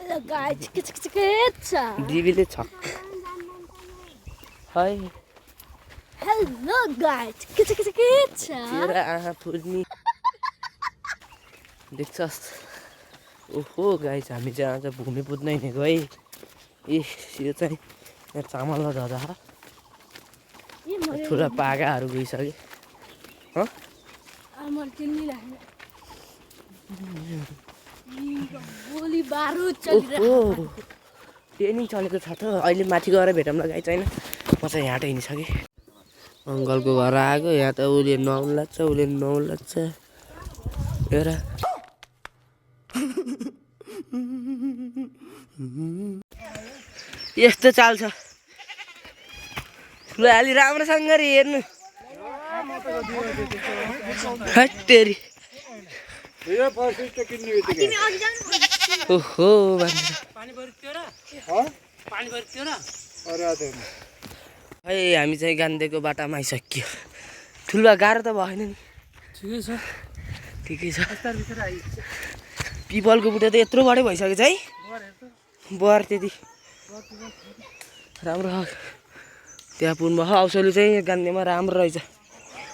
Hello guys, chicka. डिबीले छ हाय Hello guys, chicka. तेरा आँखा फुल्नी देख्छस् ओहो गाइस हामी चाहिँ आज भूमि पुज्न हिँडेको है यो चाहिँ यहाँ चामल र धजा ठुला पागाहरू गइसक्यो ह गोली बारुद चलिरहेको ट्रेनिङ चलेको छ त अहिले माथि गएर भेटौँला गाइस हैन म चाहिँ यहाँ हिँडिसकेँ अङ्कलको घर आएको यहाँ त उसले नुहाउनु लाग्छ उसले नुहाउनु लाग्छ हेर यस्तो चाल्छ ल अलि राम्रोसँग हेर्नु हट्टेरी ओहो है हामी चाहिँ गान्धेको बाटामा आइसक्यो ठुलो गाह्रो त भएन नि ठिकै छ पिपलको बुट्टा त यत्रो बढे भइसक्यो चाहिँ बर त्यति राम्रो त्यहाँ पुलमा औसली चाहिँ गान्धीमा राम्रो रहेछ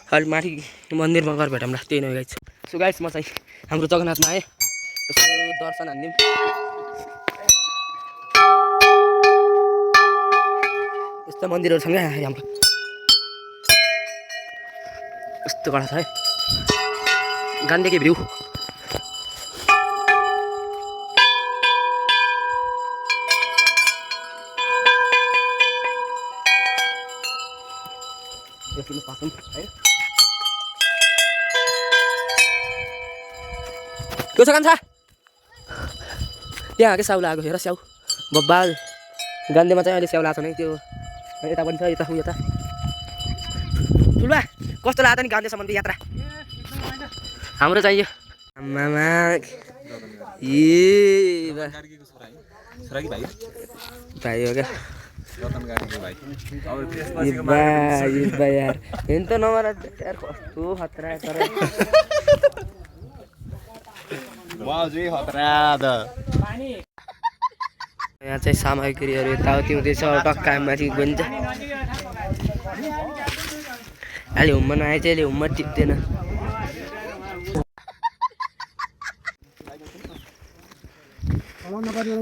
अलि माथि मन्दिरमा गएर भेटौँला त्यही नै गाइस सो गाइस म चाहिँ हाम्रो जगन्नाथमा आएँ यसो दर्शन हान्दिउँ यस्तो मन्दिरहरू छन् क्या हाम्रो यस्तो कडा छ है गान्धीकै भ्यू के छ कान्छा त्यहाँ के स्याउ लागेको हेर स्याउ बब्बाल गान्धीमा चाहिँ अहिले स्याउ लगाएको छ नि त्यो यता पनि छ यता यता ठुल्बा कस्तो लाग्यो नि गान्धीसम्मको यात्रा हाम्रो चाहिँ यो आमामा भाइ हो क्या यार हेर्नु त नम्बर यार कस्तो खतरा तर यहाँ चाहिँ सामग्रीहरू यताउति हुँदैछ टक्का माथि गइन्छ अहिले हुम्म नआए चाहिँ अहिले हुम्म टिप्दैन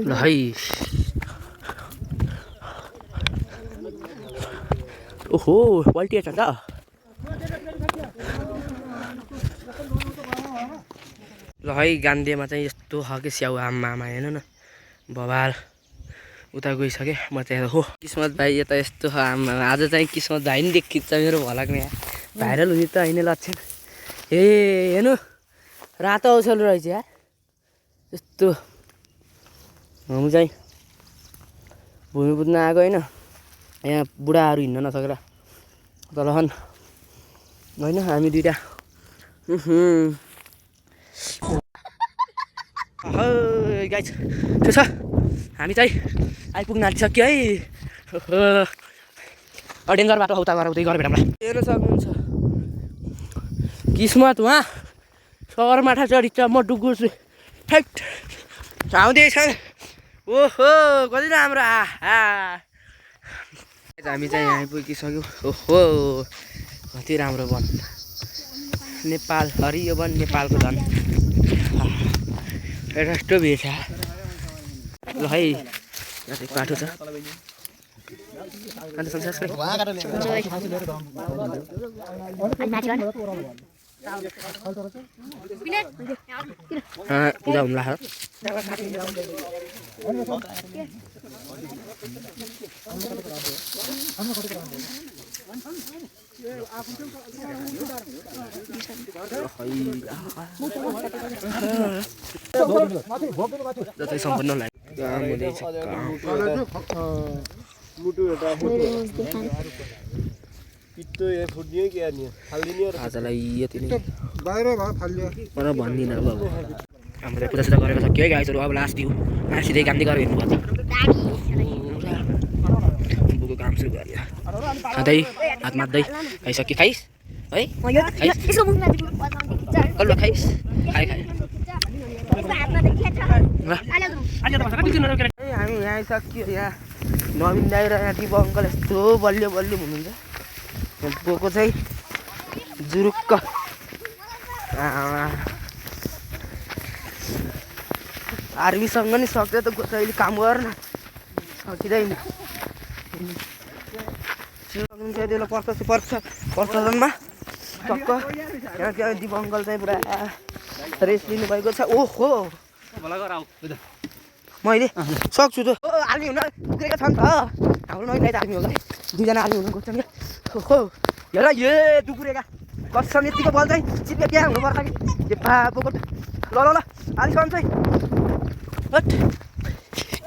ल है ओहो पल्टिएछ त ल है गान्धीमा चाहिँ यस्तो खालको स्याउ आमामा हेर्नु न बबाल उता गइसकेँ म चाहिँ हो किस्मत भाइ यता यस्तो आमा आज चाहिँ किस्मत भाइ नि देखिन्छ मेरो भलाग्ने भाइरल हुने त होइन लक्षण ए हेर्नु रातो औसलो रहेछ यार यस्तो हामी चाहिँ भूमि पुज्न आएको होइन यहाँ बुढाहरू हिँड्न नसकेर तलहन होइन हामी दुइटा गाइस त्यो छ हामी चाहिँ आइपुग्न आँटिसक्यो है डेन्जर बाटो उता गएर उतै गरेर भेटौँला हेर्न सक्नुहुन्छ किस्मत उहाँ सगरमाथा चढिन्छ म डुग्गुछु ठ्याट आउँदैछ ओहो कति राम्रो आहा हामी चाहिँ यहाँ आइपुगिसक्यौँ ओहो कति राम्रो वन नेपाल हरियो वन नेपालको धन यस्तो भिड छ ल है यहाँ चाहिँ बाटो छ अन्त संसार पूजा हुनु लाग्छ जतै सम्पन्न आजलाई यति नै मलाई भन्दिनँ अब हाम्रो पूजा सुजा गरेको सक्यो है गाइसहरू अब लास्ट भ्यू सिधै गान्धी गरेर हेर्नुपर्छ बुको काम सुरु गऱ्यो खाँदै हात मात्दै खाइसक्यो खाइस् है कल्लो खाइस् खाए खाए हामी यहाँ आइसक्यो यहाँ नवीन दाइ र यहाँ दिप अङ्कल यस्तो बलियो बलियो हुनुहुन्छ बोको चाहिँ जुरुक्क आर्मीसँग नि सक्छ त कसैले काम गर्न सकिँदैन पर्छमा टक्क यहाँ दिप अङ्कल चाहिँ पुरा रेस्ट लिनुभएको छ ओहो मैले सक्छु त आर्मी हुन पुगेका छन् त हाम्रो नयाँ आर्मी हो कि दुईजना आर्मी हुनु खोज्छन् क्या हो हेर ए दुपुरेका कसम यतिको बल चाहिँ चिप्ले क्या हुनुपर्छ कि यो पापोको ल ल ल अलिसम्म चाहिँ हट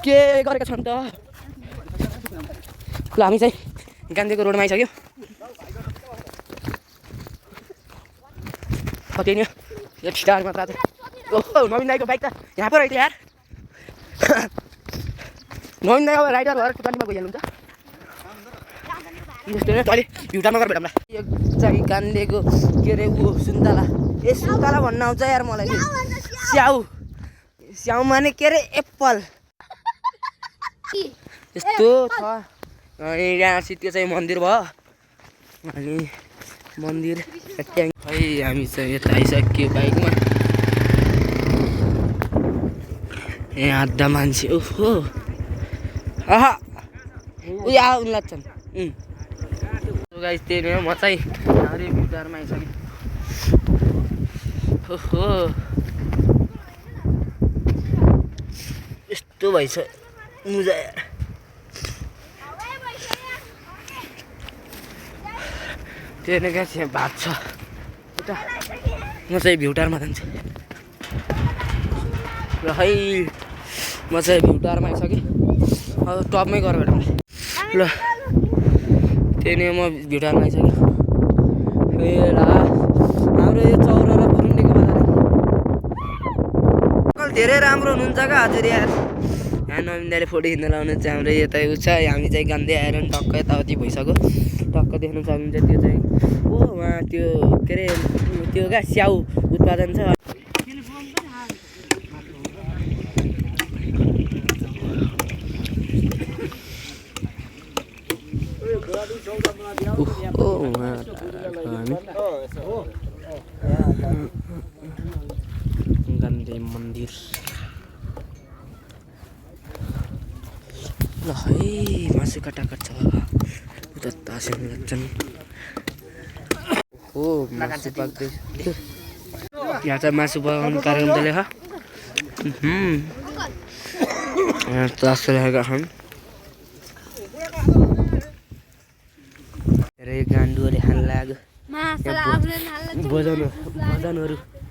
के गरेका छन् त ल हामी चाहिँ गान्धीको रोडमा आइसक्यो कति नि यो ठिटार मात्र ओहो नवीन दाइको बाइक त यहाँ पो रहेछ यार नवीन दाइ अब राइडर भएर टुटानीमा गइहाल्नुहुन्छ यस्तो नै तैँले युटा नगर भेटौँला यो चाहिँ गान्धीको के अरे ऊ सुन्तला ए सुन्तला भन्न आउँछ यार मलाई स्याउ स्याउ माने के अरे एप्पल यस्तो छ अनि यहाँ त्यो चाहिँ मन्दिर भयो अनि मन्दिर ट्याङ खै हामी चाहिँ यता आइसक्यो बाइकमा यहाँ आधा मान्छे ओहो आहा उयो आउनु लाग्छन् गाइस त्यही नै म चाहिँ हाम्रै भिटारमा आइसकेँ ओहो यस्तो भएछ मुजा त्यही नै क्या यहाँ भात छ उता म चाहिँ भ्युटारमा जान्छु र है म चाहिँ भ्युटारमा आइसकेँ अब टपमै गएर भेटौँ ल त्यही नै म भ्युटारमा आइसकेँ ए ला हाम्रो यो चौरा र बुरुन्डीको बाजा धेरै राम्रो हुनुहुन्छ क्या हजुर यार यहाँ नवीन दाइले फोटो खिच्न लाउनु चाहिँ हाम्रो यता उ छ हामी चाहिँ गान्धी आएर नि टक्क यताउति भइसक्यो टक्क देख्न सक्नुहुन्छ त्यो चाहिँ ओ उहाँ त्यो के अरे त्यो क्या स्याउ उत्पादन छ गान्धी मन्दिर ल है मासु काटाकाट छ उता तासिम लाग्छन् हो मासु पाक्दैछ यहाँ चाहिँ मासु पकाउनु कारण हुँदै तास राखेका छन् धेरै गान्डुहरूले खान लाग्यो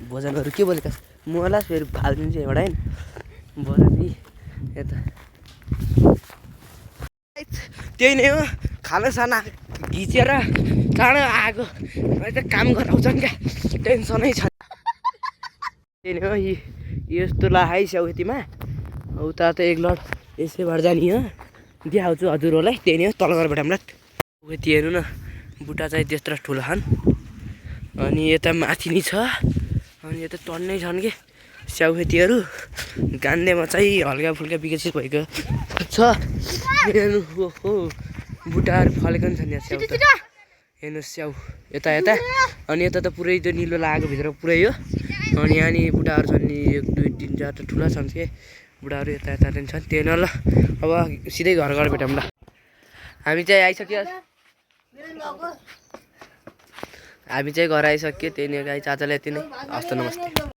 भोजनहरू के बोलेका मलाई फेरि फालिदिन्छु एउटा होइन भोजन यता त्यही नै हो खानासाना घिचेर चाँडो आएको त काम गराउँछन् क्या टेन्सनै छ त्यही नै हो यस्तो लाहाइ स्याउ यतिमा उता त एक लट यसै भएर जाने हो देखाउँछु हजुरहरूलाई त्यही नै हो तल गएर भेटौँला यति हेर्नु न बुट्टा चाहिँ त्यत्रो ठुलो छन् अनि यता माथि नि छ अनि यता टन्नै छन् कि स्याउखेतीहरू गान्धेमा चाहिँ हल्का फुल्का विकसित भएको छ हेर्नु हो बुट्टाहरू फलेको नि छन् यहाँ स्याउ त हेर्नु स्याउ यता यता अनि यता त पुरै त्यो निलो लागेको भित्र पुरै हो अनि यहाँ नि बुट्टाहरू छन् नि 1 2 3 4 त ठुला छन् के बुट्टाहरू यता यता पनि छन् त्यही न ल अब सिधै घर गएर भेटौँ ल हामी चाहिँ आइसक्यो हामी चाहिँ घर आइसक्यो त्यही नै गाई चाचालाई यति नै हस्त नमस्ते।